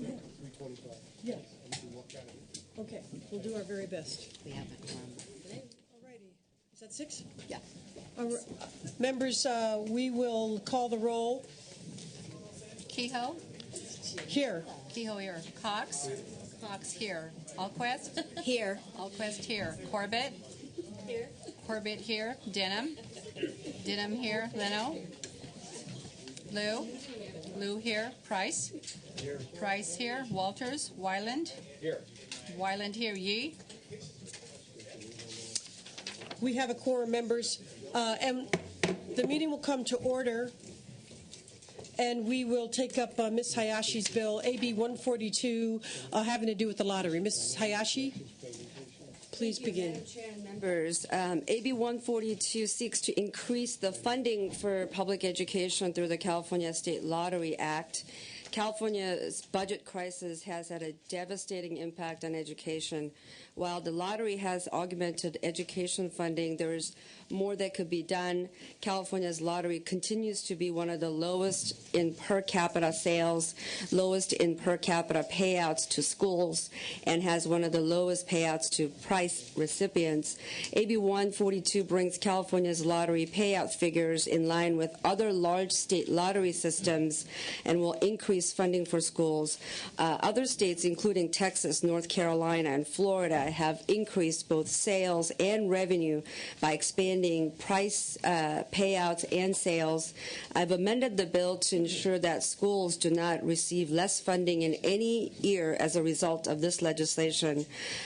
3:25. Yeah. And we can walk out of here. Okay, we'll do our very best. We have a quorum. Alrighty. Is that 6? Yeah. Members, we will call the roll. Kehoe? Here. Kehoe here. Cox? Cox here. Alquist? Here. Alquist here. Corbett? Here. Corbett here. Denham? Denham here. Leno? Lou here. Price? Here. Price here. Walters? Wyland? Here. Wyland here. Yee? We have a quorum, members, and the meeting will come to order, and we will take up Ms. Hayashi's bill, AB 142, having to do with the lottery. Ms. Hayashi, please begin. Madam Chair and members, AB 142 seeks to increase the funding for public education through the California State Lottery Act. California's budget crisis has had a devastating impact on education. While the lottery has augmented education funding, there is more that could be done. California's lottery continues to be one of the lowest in per capita sales, lowest in per capita payouts to schools, and has one of the lowest payouts to prize recipients. AB 142 brings California's lottery payout figures in line with other large state lottery systems and will increase funding for schools. Other states, including Texas, North Carolina, and Florida, have increased both sales and revenue by expanding price payouts and sales. I've amended the bill to ensure that schools do not receive less funding in any year as a result of this legislation.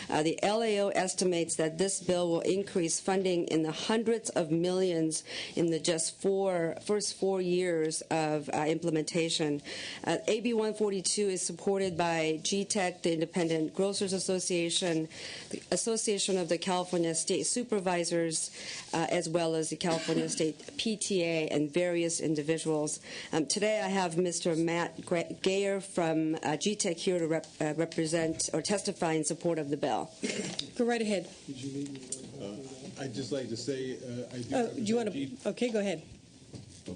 The LAO estimates that this bill will increase funding in the hundreds of millions in the first 4 years of implementation. AB 142 is supported by GTEC, the Independent Grocers Association, the Association of the California State Supervisors, as well as the California State PTA and various individuals. Today I have Mr. Matt Gayer from GTEC here to represent or testify in support of the bill. Go right ahead. I'd just like to say I do. Do you want to? Okay, go ahead.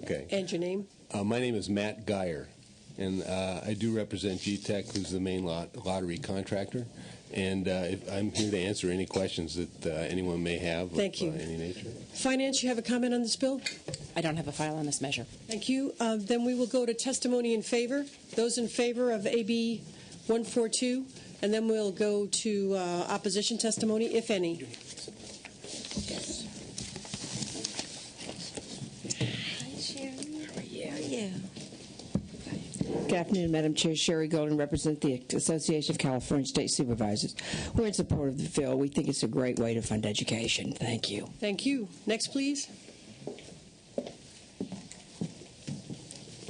Okay. And your name? My name is Matt Geyer, and I do represent GTEC, who's the main lottery contractor. And I'm here to answer any questions that anyone may have. Thank you. Any nature. Finance, you have a comment on this bill? I don't have a file on this measure. Thank you. Then we will go to testimony in favor. Those in favor of AB 142, and then we'll go to opposition testimony, if any. Good afternoon, Madam Chair. Sherry Golden, represent the Association of California State Supervisors. We're in support of the bill. We think it's a great way to fund education. Thank you. Thank you. Next, please.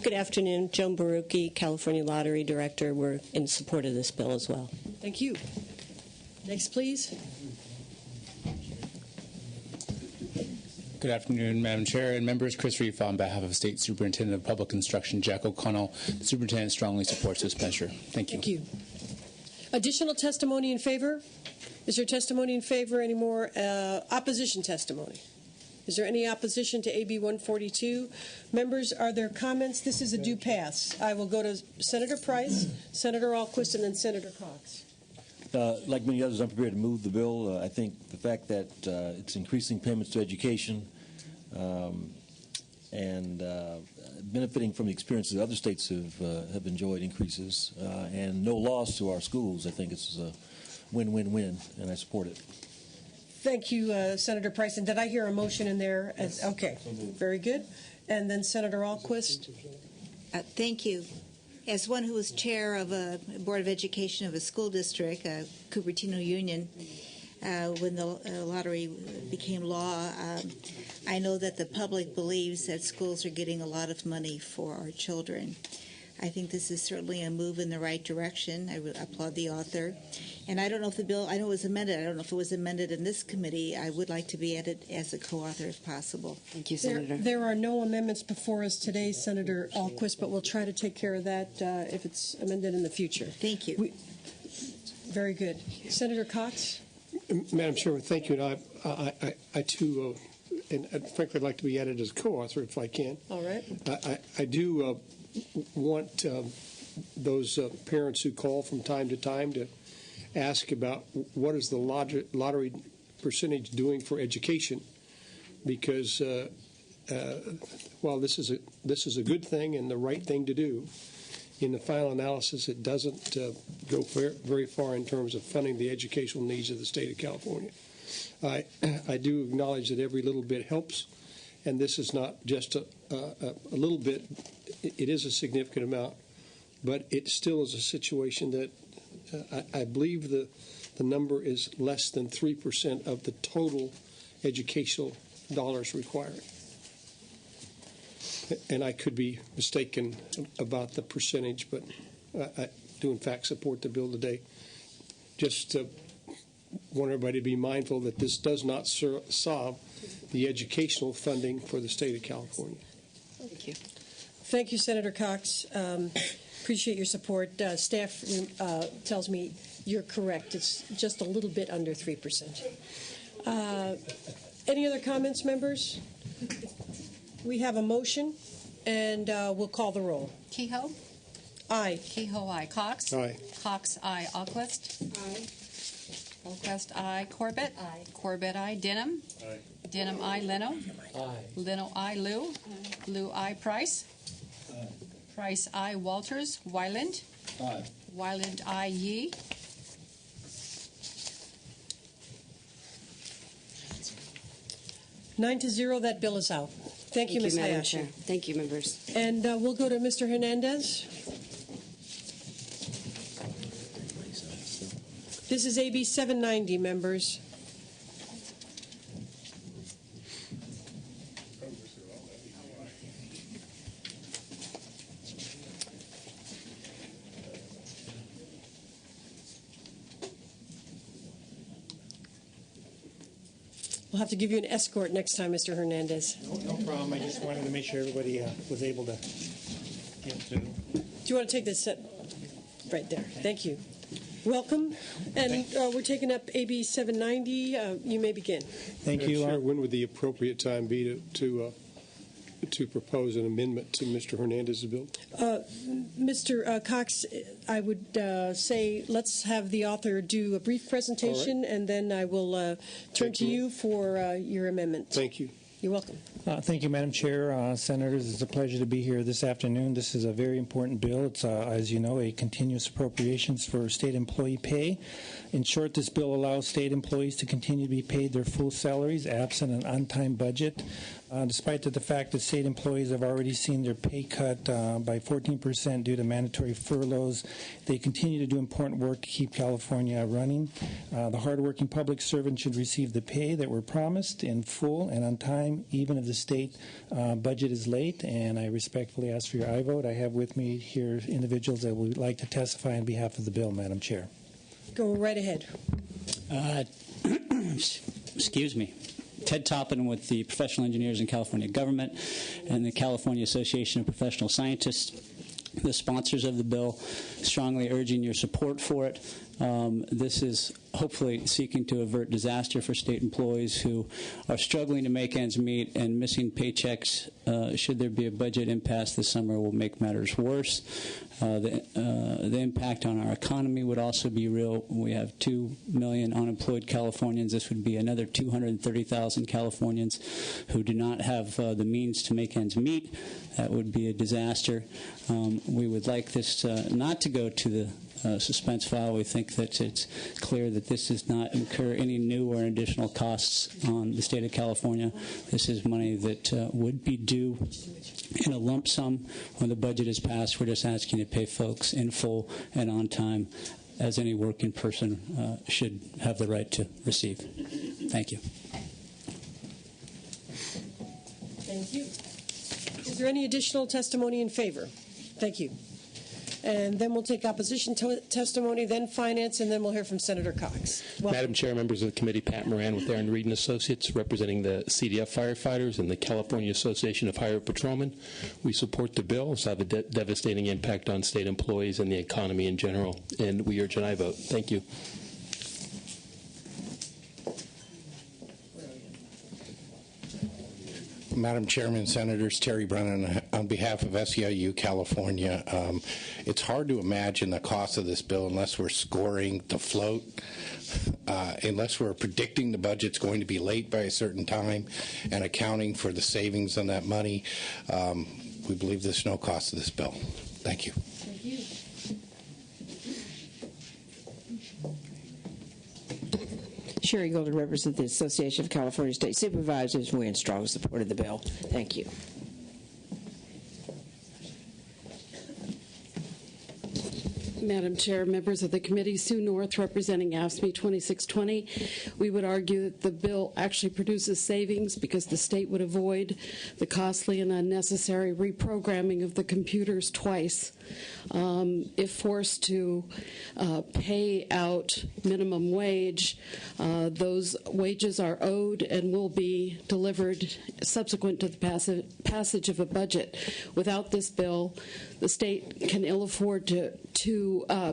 Good afternoon. Joan Barucki, California Lottery Director. We're in support of this bill as well. Thank you. Next, please. Good afternoon, Madam Chair and members. Chris Reef on behalf of State Superintendent of Public Instruction Jack O'Connell. The Superintendent strongly supports this measure. Thank you. Thank you. Additional testimony in favor? Is there testimony in favor anymore? Opposition testimony? Is there any opposition to AB 142? Members, are there comments? This is a due pass. I will go to Senator Price, Senator Alquist, and then Senator Cox. Like many others, I'm prepared to move the bill. I think the fact that it's increasing payments to education and benefiting from the experiences other states have enjoyed increases and no loss to our schools, I think it's a win-win-win, and I support it. Thank you, Senator Price. And did I hear a motion in there? Okay, very good. And then Senator Alquist. Thank you. As one who was chair of a Board of Education of a school district, Cupertino Union, when the lottery became law, I know that the public believes that schools are getting a lot of money for our children. I think this is certainly a move in the right direction. I applaud the author. And I don't know if the bill, I know it was amended. I don't know if it was amended in this committee. I would like to be added as a co-author if possible. Thank you, Senator. There are no amendments before us today, Senator Alquist, but we'll try to take care of that if it's amended in the future. Thank you. Very good. Senator Cox? Madam Chairman, thank you. And I too, and frankly, I'd like to be added as co-author if I can. All right. I do want those parents who call from time to time to ask about what is the lottery percentage doing for education, because while this is a good thing and the right thing to do, in the final analysis, it doesn't go very far in terms of funding the educational needs of the state of California. I do acknowledge that every little bit helps, and this is not just a little bit. It is a significant amount, but it still is a situation that I believe the number is less than 3% of the total educational dollars required. And I could be mistaken about the percentage, but I do in fact support the bill today. Just want everybody to be mindful that this does not solve the educational funding for the state of California. Thank you. Thank you, Senator Cox. Appreciate your support. Staff tells me you're correct. It's just a little bit under 3%. Any other comments, members? We have a motion, and we'll call the roll. Kehoe? Aye. Kehoe, aye. Cox? Aye. Cox, aye. Alquist? Aye. Alquist, aye. Corbett? Aye. Corbett, aye. Denham? Aye. Denham, aye. Leno? Aye. Leno, aye. Lou? Lou, aye. Price? Aye. Price, aye. Walters? Wyland? Aye. Wyland, aye. Yee? Nine to zero, that bill is out. Thank you, Ms. Madam Hayashi. Chair. Thank you, members. And we'll go to Mr. Hernandez. This is AB 790, members. We'll have to give you an escort next time, Mr. Hernandez. No problem. I just wanted to make sure everybody was able to get through. Do you want to take this right there? Thank you. Welcome. And we're taking up AB 790. You may begin. Thank you. Chair, when would the appropriate time be to propose an amendment to Mr. Hernandez's bill? Mr. Cox, I would say let's have the author do a brief presentation, and then I will turn to you for your amendment. Thank you. You're welcome. Thank you, Madam Chair. Senators, it's a pleasure to be here this afternoon. This is a very important bill. It's, as you know, a continuous appropriations for state employee pay. In short, this bill allows state employees to continue to be paid their full salaries absent an on-time budget. Despite the fact that state employees have already seen their pay cut by 14% due to mandatory furloughs, they continue to do important work to keep California running. The hardworking public servants should receive the pay that were promised in full and on time, even if the state budget is late, and I respectfully ask for your aye vote. I have with me here individuals that would like to testify on behalf of the bill, Madam Chair. Go right ahead. Excuse me. Ted Toppin with the Professional Engineers in California Government and the California Association of Professional Scientists, the sponsors of the bill, strongly urging your support for it. This is hopefully seeking to avert disaster for state employees who are struggling to make ends meet, and missing paychecks should there be a budget impasse this summer will make matters worse. The impact on our economy would also be real. We have 2 million unemployed Californians. This would be another 230,000 Californians who do not have the means to make ends meet. That would be a disaster. We would like this not to go to the suspense file. We think that it's clear that this does not incur any new or additional costs on the state of California. This is money that would be due in a lump sum when the budget is passed. We're just asking to pay folks in full and on time, as any working person should have the right to receive. Thank you. Thank you. Is there any additional testimony in favor? Thank you. And then we'll take opposition testimony, then finance, and then we'll hear from Senator Cox. Welcome. Madam Chair, members of the committee, Pat Moran with Aaron Reed and Associates, representing the CDF firefighters and the California Association of Highway Patrolmen. We support the bill. It's have a devastating impact on state employees and the economy in general, and we urge an aye vote. Thank you. Madam Chairman, Senators, Terry Brennan, on behalf of SEIU California, it's hard to imagine the cost of this bill unless we're scoring the float, unless we're predicting the budget's going to be late by a certain time and accounting for the savings on that money. We believe there's no cost to this bill. Thank you. Thank you. Sherry Golden represents the Association of California State Supervisors. We're in strong support of the bill. Thank you. Madam Chair, members of the committee, Sue North representing AFSCME 2620. We would argue that the bill actually produces savings because the state would avoid the costly and unnecessary reprogramming of the computers twice. If forced to pay out minimum wage, those wages are owed and will be delivered subsequent to the passage of a budget. Without this bill, the state can ill afford to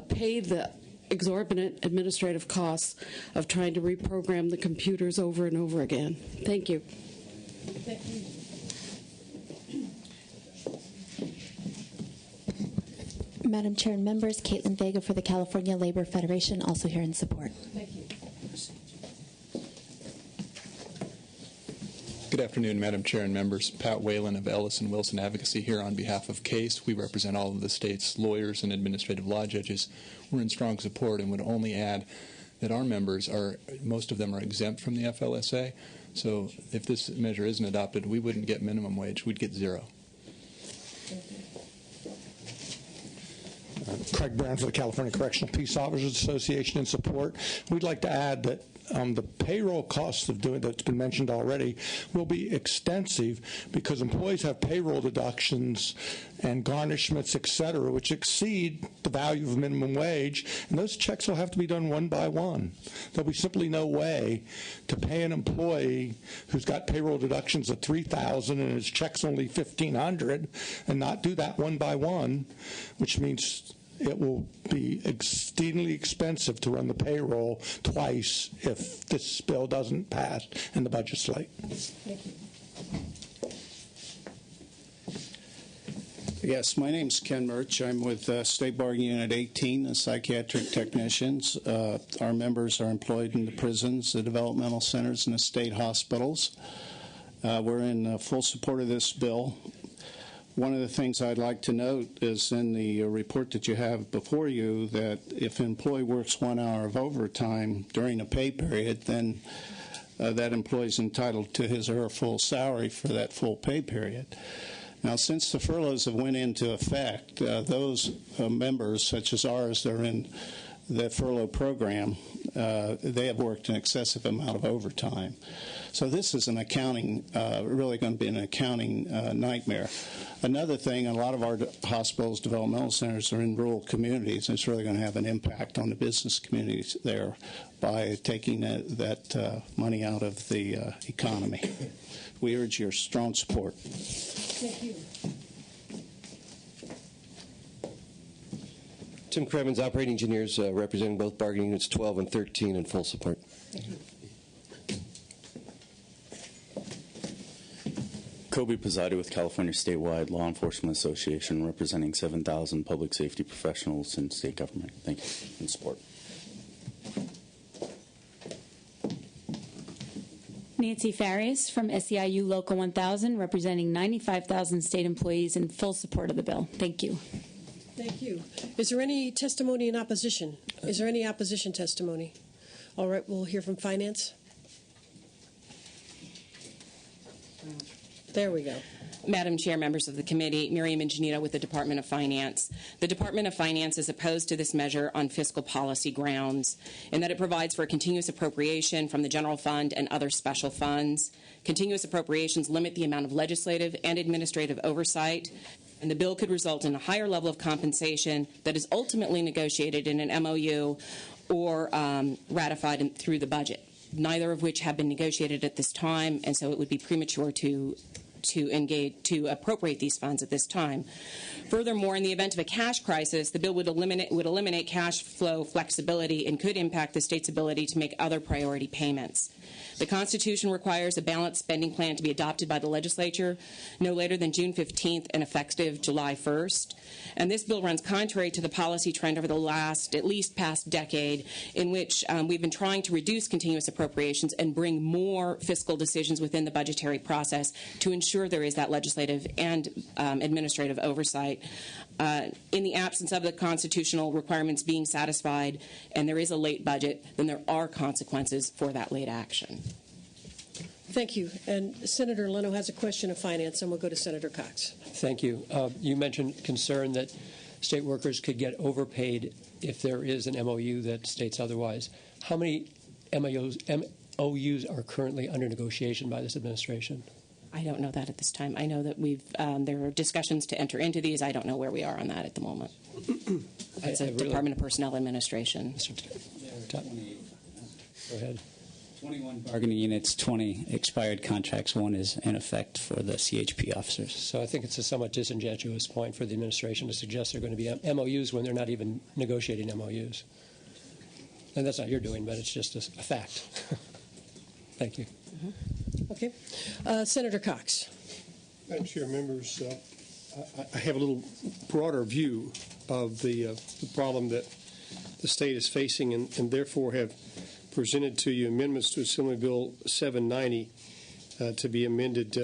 pay the exorbitant administrative costs of trying to reprogram the computers over and over again. Thank you. Thank you. Madam Chair and members, Caitlin Vega for the California Labor Federation, also here in support. Thank you. Good afternoon, Madam Chair and members. Pat Whalen of Ellis & Wilson Advocacy here on behalf of CASE. We represent all of the state's lawyers and administrative law judges. We're in strong support and would only add that our members most of them are exempt from the FLSA. So if this measure isn't adopted, we wouldn't get minimum wage. We'd get zero. Craig Brown for the California Correctional Peace Officers Association in support. We'd like to add that the payroll costs of doing that's been mentioned already will be extensive because employees have payroll deductions and garnishments, et cetera, which exceed the value of minimum wage, and those checks will have to be done one by one. There'll be simply no way to pay an employee who's got payroll deductions of $3,000 and his check's only $1,500 and not do that one by one, which means it will be exceedingly expensive to run the payroll twice if this bill doesn't pass and the budget's late. Thank you. Yes, my name's Ken Murch. I'm with State Bargaining Unit 18, the psychiatric technicians. Our members are employed in the prisons, the developmental centers, and the state hospitals. We're in full support of this bill. One of the things I'd like to note is in the report that you have before you that if an employee works 1 hour of overtime during a pay period, then that employee is entitled to his or her full salary for that full pay period. Now, since the furloughs have went into effect, those members, such as ours, that are in the furlough program, they have worked an excessive amount of overtime. So this is an accounting, really going to be an accounting nightmare. Another thing, a lot of our hospitals, developmental centers are in rural communities, and it's really going to have an impact on the business communities there by taking that money out of the economy. We urge your strong support. Thank you. Tim Krevins, Operating Engineers, representing both bargaining units 12 and 13 in full support. Thank you. Kobe Pizzati with California Statewide Law Enforcement Association, representing 7,000 public safety professionals in state government. Thank you. In support. Nancy Farias from SEIU Local 1000, representing 95,000 state employees in full support of the bill. Thank you. Thank you. Is there any testimony in opposition? Is there any opposition testimony? All right, we'll hear from Finance. There we go. Madam Chair, members of the committee, Miriam Ingenito with the Department of Finance. The Department of Finance is opposed to this measure on fiscal policy grounds in that it provides for a continuous appropriation from the general fund and other special funds. Continuous appropriations limit the amount of legislative and administrative oversight, and the bill could result in a higher level of compensation that is ultimately negotiated in an MOU or ratified through the budget, neither of which have been negotiated at this time, and so it would be premature to appropriate these funds at this time. Furthermore, in the event of a cash crisis, the bill would eliminate cash flow flexibility and could impact the state's ability to make other priority payments. The Constitution requires a balanced spending plan to be adopted by the legislature no later than June 15th and effective July 1st. And this bill runs contrary to the policy trend over the last, at least past decade, in which we've been trying to reduce continuous appropriations and bring more fiscal decisions within the budgetary process to ensure there is that legislative and administrative oversight. In the absence of the constitutional requirements being satisfied and there is a late budget, then there are consequences for that late action. Thank you. And Senator Leno has a question of finance, and we'll go to Senator Cox. Thank you. You mentioned concern that state workers could get overpaid if there is an MOU that states otherwise. How many MOUs are currently under negotiation by this administration? I don't know that at this time. I know that there are discussions to enter into these. I don't know where we are on that at the moment. It's a Department of Personnel Administration. Go ahead. 21 bargaining units, 20 expired contracts. One is in effect for the CHP officers. So I think it's a somewhat disingenuous point for the administration to suggest they're going to be MOUs when they're not even negotiating MOUs. And that's not your doing, but it's just a fact. Thank you. Okay. Senator Cox. Madam Chair, members, I have a little broader view of the problem that the state is facing and therefore have presented to you amendments to Assembly Bill 790 to be amended,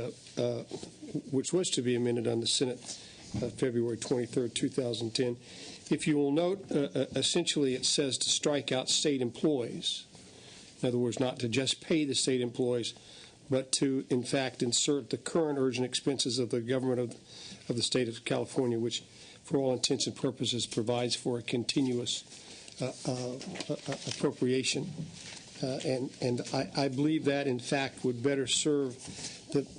which was to be amended on the Senate February 23rd, 2010. If you will note, essentially it says to strike out state employees. In other words, not to just pay the state employees, but to, in fact, insert the current urgent expenses of the government of the state of California, which, for all intents and purposes, provides for a continuous appropriation. And I believe that, in fact, would better serve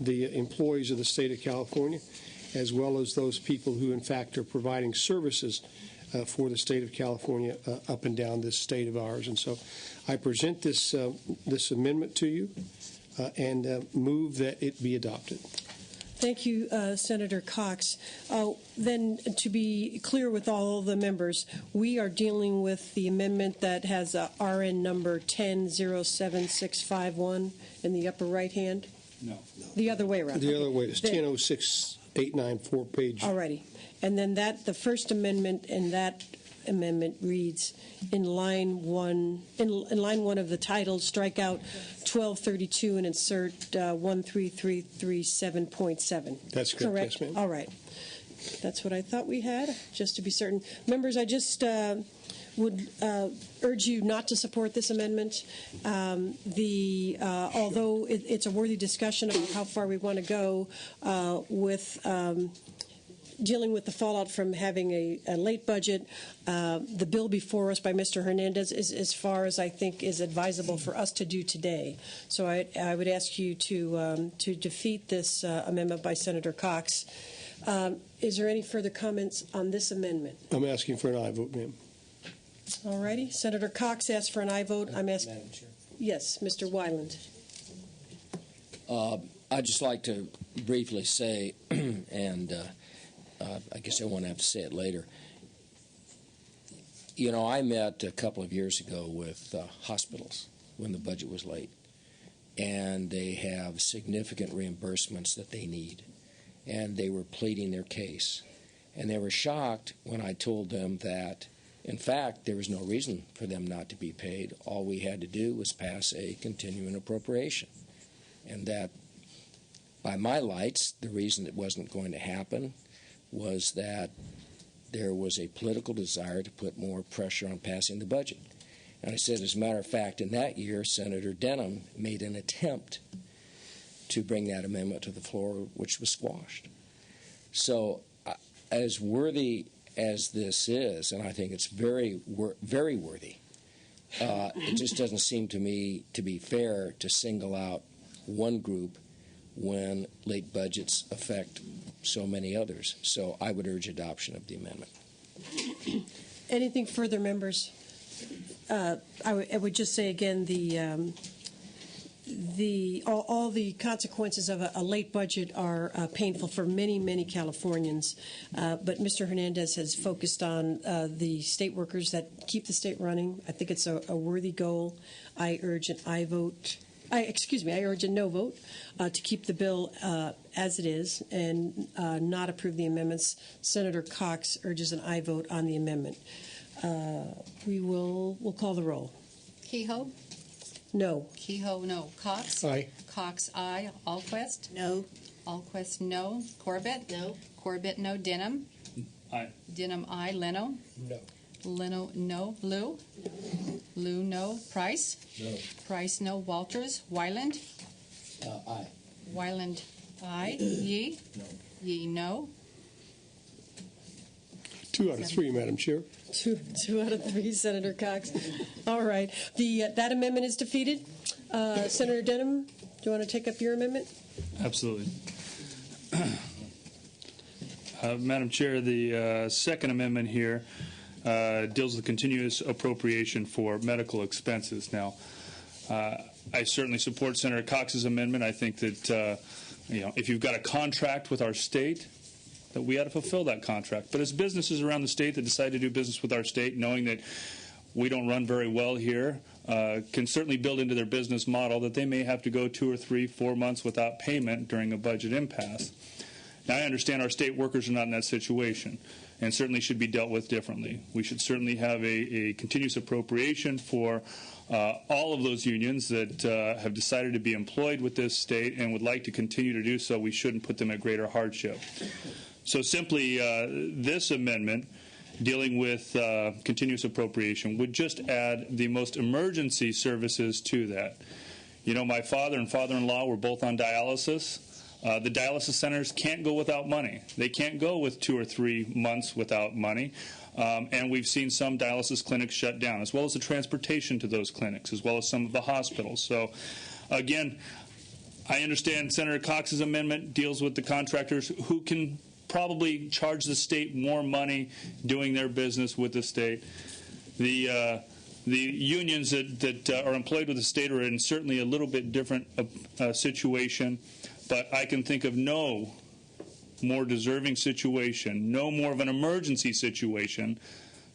the employees of the state of California, as well as those people who, in fact, are providing services for the state of California up and down this state of ours. And so I present this amendment to you and move that it be adopted. Thank you, Senator Cox. Then, to be clear with all the members, we are dealing with the amendment that has RN number 1007651 in the upper right hand? No. The other way around. The other way is 10.06894 page. All righty. And then the first amendment and that amendment reads in line one of the titles, strike out 1232 and insert 13337.7. That's correct. Yes, ma'am. All right. That's what I thought we had, just to be certain. Members, I just would urge you not to support this amendment. Although it's a worthy discussion about how far we want to go with dealing with the fallout from having a late budget, the bill before us by Mr. Hernandez is as far as I think is advisable for us to do today. So I would ask you to defeat this amendment by Senator Cox. Is there any further comments on this amendment? I'm asking for an aye vote, ma'am. All righty. Senator Cox asked for an aye vote. I'm asking. Madam Chair. Yes, Mr. Weiland. I'd just like to briefly say, and I guess I won't have to say it later. You know, I met a couple of years ago with hospitals when the budget was late, and they have significant reimbursements that they need, and they were pleading their case. And they were shocked when I told them that, in fact, there was no reason for them not to be paid. All we had to do was pass a continuing appropriation, and that, by my lights, the reason it wasn't going to happen was that there was a political desire to put more pressure on passing the budget. And I said, as a matter of fact, in that year, Senator Denham made an attempt to bring that amendment to the floor, which was squashed. So as worthy as this is, and I think it's very, very worthy, it just doesn't seem to me to be fair to single out one group when late budgets affect so many others. So I would urge adoption of the amendment. Anything further, members? I would just say again, all the consequences of a late budget are painful for many, many Californians. But Mr. Hernandez has focused on the state workers that keep the state running. I think it's a worthy goal. I urge an aye vote I urge a no vote to keep the bill as it is and not approve the amendments. Senator Cox urges an aye vote on the amendment. We'll call the roll. Kehoe? No. Kehoe, no. Cox? Aye. Cox, aye. Alquist? No. Alquist, no. Corbett? No. Corbett, no. Denham? Aye. Denham, aye. Leno? No. Leno, no. Lou? Lou, no. Price? No. Price, no. Walters? Wyland? Aye. Wyland, aye. Yee? No. Yee, no. 2 out of 3, Madam Chair. Two out of 3, Senator Cox. All right. That amendment is defeated. Senator Denham, do you want to take up your amendment? Absolutely. Madam Chair, the second amendment here deals with continuous appropriation for medical expenses. Now, I certainly support Senator Cox's amendment. I think that if you've got a contract with our state, that we ought to fulfill that contract. But as businesses around the state that decide to do business with our state, knowing that we don't run very well here, can certainly build into their business model that they may have to go 2 or 3, 4 months without payment during a budget impasse. Now, I understand our state workers are not in that situation and certainly should be dealt with differently. We should certainly have a continuous appropriation for all of those unions that have decided to be employed with this state and would like to continue to do so. We shouldn't put them at greater hardship. So simply this amendment dealing with continuous appropriation would just add the most emergency services to that. You know, my father and father-in-law were both on dialysis. The dialysis centers can't go without money. They can't go with 2 or 3 months without money. And we've seen some dialysis clinics shut down, as well as the transportation to those clinics, as well as some of the hospitals. So, again, I understand Senator Cox's amendment deals with the contractors who can probably charge the state more money doing their business with the state. The unions that are employed with the state are in certainly a little bit different situation, but I can think of no more deserving situation, no more of an emergency situation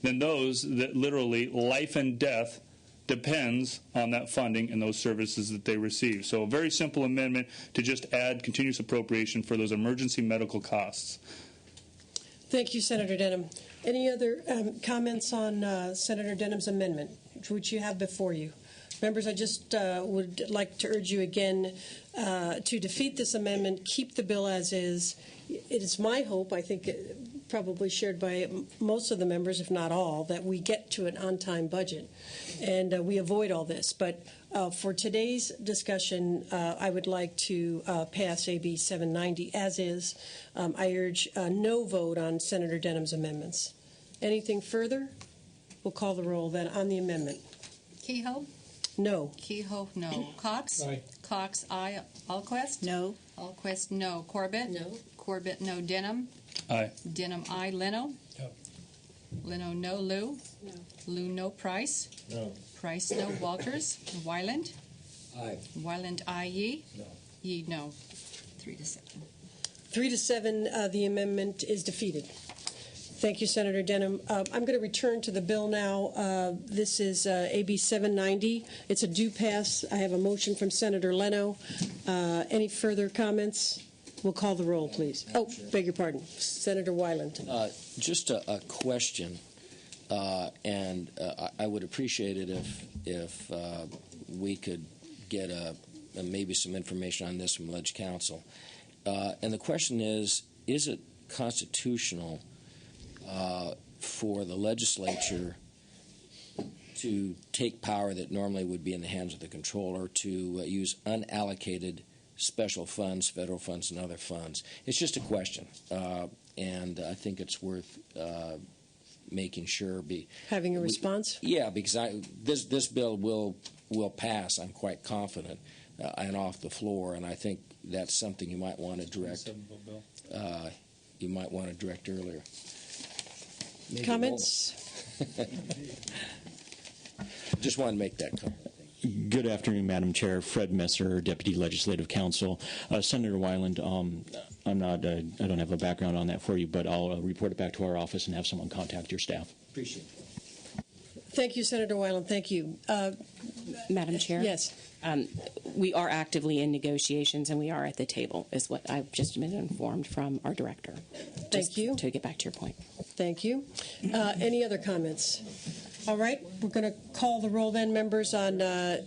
than those that literally life and death depends on that funding and those services that they receive. So a very simple amendment to just add continuous appropriation for those emergency medical costs. Thank you, Senator Denham. Any other comments on Senator Denham's amendment, which you have before you? Members, I just would like to urge you again to defeat this amendment, keep the bill as is. It is my hope, I think probably shared by most of the members, if not all, that we get to an on-time budget and we avoid all this. But for today's discussion, I would like to pass AB 790 as is. I urge no vote on Senator Denham's amendments. Anything further? We'll call the roll then on the amendment. Kehoe? No. Kehoe, no. Cox? Aye. Cox, aye. Alquist? No. Alquist, no. Corbett? No. Corbett, no. Denham? Aye. Denham, aye. Leno? No. Leno, no. Lou? No. Lou, no. Price? No. Price, no. Walters? Wyland? Aye. Wyland, aye. Yee? No. Yee, no. 3-7. 3-7, the amendment is defeated. Thank you, Senator Denham. I'm going to return to the bill now. This is AB 790. It's a due pass. I have a motion from Senator Leno. Any further comments? We'll call the roll, please. Oh, beg your pardon. Senator Wyland. Just a question, and I would appreciate it if we could get maybe some information on this from Ledge Council. And the question is it constitutional for the legislature to take power that normally would be in the hands of the controller to use unallocated special funds, federal funds, and other funds? It's just a question, and I think it's worth making sure. Having a response? Yeah, because this bill will pass, I'm quite confident, and off the floor, and I think that's something you might want to direct. You might want to direct earlier. Maybe Comments? Just want to make that comment. Good afternoon, Madam Chair. Fred Messer, Deputy Legislative Counsel. Senator Wyland, I don't have a background on that for you, but I'll report it back to our office and have someone contact your staff. Appreciate it. Thank you, Senator Wyland. Thank you. Madam Chair? Yes. we are actively in negotiations, and we are at the table, is what I've just been informed from our director. Thank you. To get back to your point. Thank you. Any other comments? All right, we're going to call the roll then, members, on Do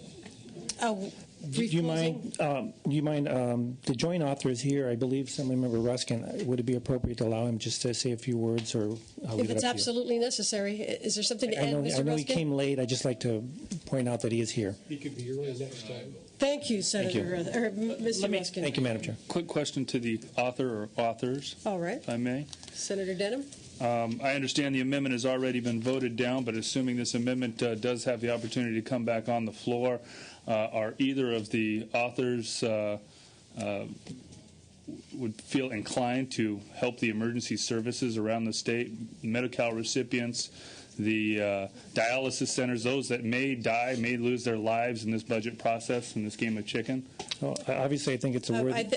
you mind? The joint author is here. I believe Assemblymember Ruskin. Would it be appropriate to allow him just to say a few words, or I'll leave if it's absolutely necessary? Is there something to add, Mr. I know Ruskin? he came late. I'd just like to point out that he is here. He could be early next time. Thank you, Senator. Or Mr. Ruskin. Thank you, Madam Chair. Quick question to the author or authors, All right. if I may. Senator Denham? I understand the amendment has already been voted down, but assuming this amendment does have the opportunity to come back on the floor, are either of the authors would feel inclined to help the emergency services around the state, Medi-Cal recipients, the dialysis centers, those that may die, may lose their lives in this budget process, in this game of chicken? Well, obviously, I think it's a worthy...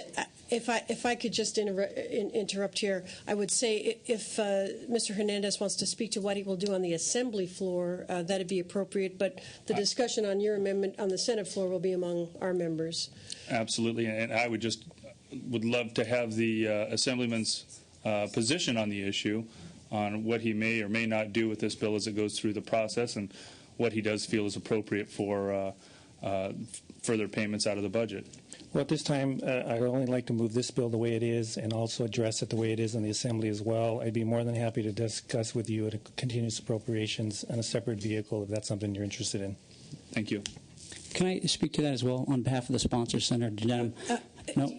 If I could just interrupt here, I would say if Mr. Hernandez wants to speak to what he will do on the assembly floor, that'd be appropriate. But the discussion on your amendment on the Senate floor will be among our members. Absolutely, and I would love to have the assemblyman's position on the issue, on what he may or may not do with this bill as it goes through the process, and what he does feel is appropriate for further payments out of the budget. Well, at this time, I'd only like to move this bill the way it is and also address it the way it is in the Assembly as well. I'd be more than happy to discuss with you at a continuous appropriations on a separate vehicle if that's something you're interested in. Thank you. Can I speak to that as well on behalf of the sponsor, Senator Denham? No?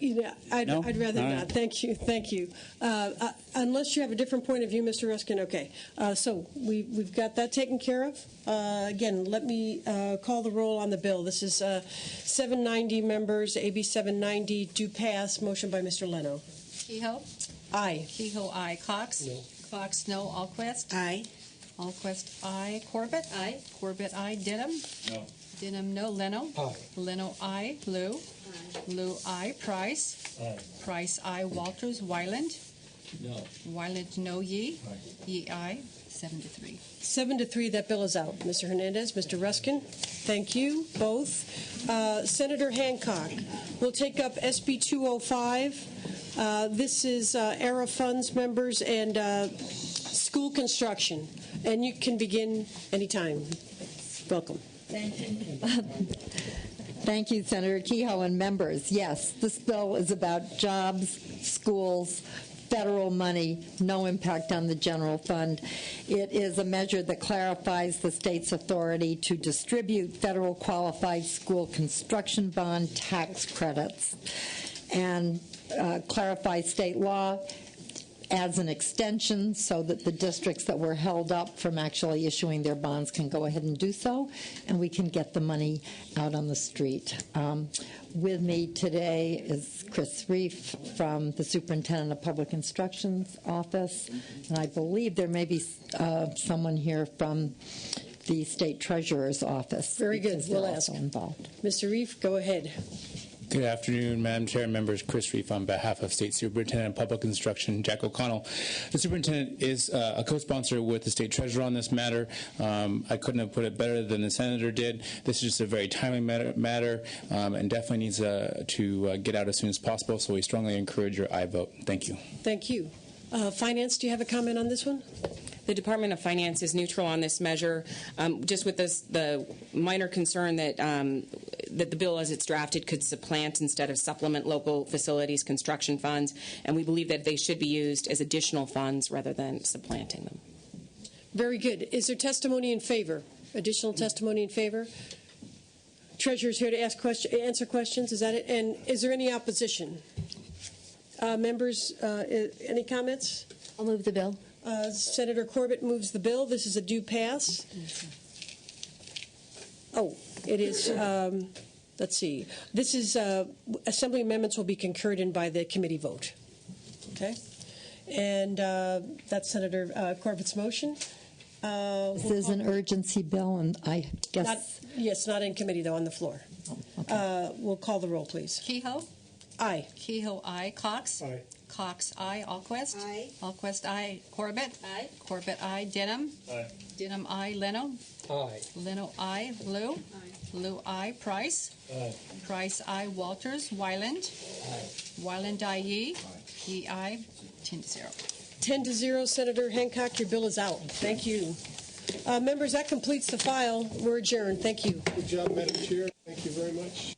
I'd rather All not. right. Thank you. Thank you. Unless you have a different point of view, Mr. Ruskin. Okay. So we've got that taken care of. Again, let me call the roll on the bill. This is 790 members, AB 790, do pass. Motion by Mr. Leno. Kehoe? Aye. Kehoe, aye. Cox? No. Cox, no. Alquist? Aye. Alquist, aye. Corbett? Aye. Corbett, aye. Denham? No. Denham, no. Leno? Aye. Leno, aye. Lou? Lou, aye. Price? Aye. Price, aye. Walters? Wyland? No. Wyland, no. Yee? Yee, aye. 7-3. 7-3, that bill is out. Mr. Hernandez, Mr. Ruskin, thank you both. Senator Hancock, we'll take up SB 205. This is ERA funds, members, and school construction. And you can begin anytime. Welcome. Thank you. Thank you, Senator Kehoe and members. Yes, this bill is about jobs, schools, federal money, no impact on the general fund. It is a measure that clarifies the state's authority to distribute federal qualified school construction bond tax credits and clarifies state law, adds an extension so that the districts that were held up from actually issuing their bonds can go ahead and do so, and we can get the money out on the street. With me today is Chris Reif from the Superintendent of Public Instruction's office, and I believe there may be someone here from the State Treasurer's office. Very good. We'll ask. Involved. Mr. Reif, go ahead. Good afternoon, Madam Chair and members. Chris Reif on behalf of State Superintendent of Public Instruction Jack O'Connell. The Superintendent is a co-sponsor with the State Treasurer on this matter. I couldn't have put it better than the Senator did. This is just a very timely matter and definitely needs to get out as soon as possible, so we strongly encourage your aye vote. Thank you. Thank you. Finance, do you have a comment on this one? The Department of Finance is neutral on this measure, just with the minor concern that that the bill as it's drafted could supplant instead of supplement local facilities construction funds, and we believe that they should be used as additional funds rather than supplanting them. Very good. Is there testimony in favor? Additional testimony in favor? Treasurer's here to answer questions. Is that it? And is there any opposition? Members, any comments? I'll move the bill. Senator Corbett moves the bill. This is a due pass. Oh, it is. Let's see. This is Assembly amendments will be concurred in by the committee vote. Okay, and that's Senator Corbett's motion. This is an urgency bill, and I guess yes, not in committee though, on the floor. Okay. We'll call the roll, please. Kehoe? Aye. Kehoe, aye. Cox? Aye. Cox, aye. Alquist? Aye. Alquist, aye. Corbett? Aye. Corbett, aye. Denham? Aye. Denham, aye. Leno? Aye. Leno, aye. Lou? Lou, aye. Price? Aye. Price, aye. Walters? Wyland? Wyland, aye. Yee? Yee, aye. 10-0. 10-0, Senator Hancock, your bill is out. Thank you. Members, that completes the file. We're adjourned. Thank you. Good job, Madam Chair. Thank you very much.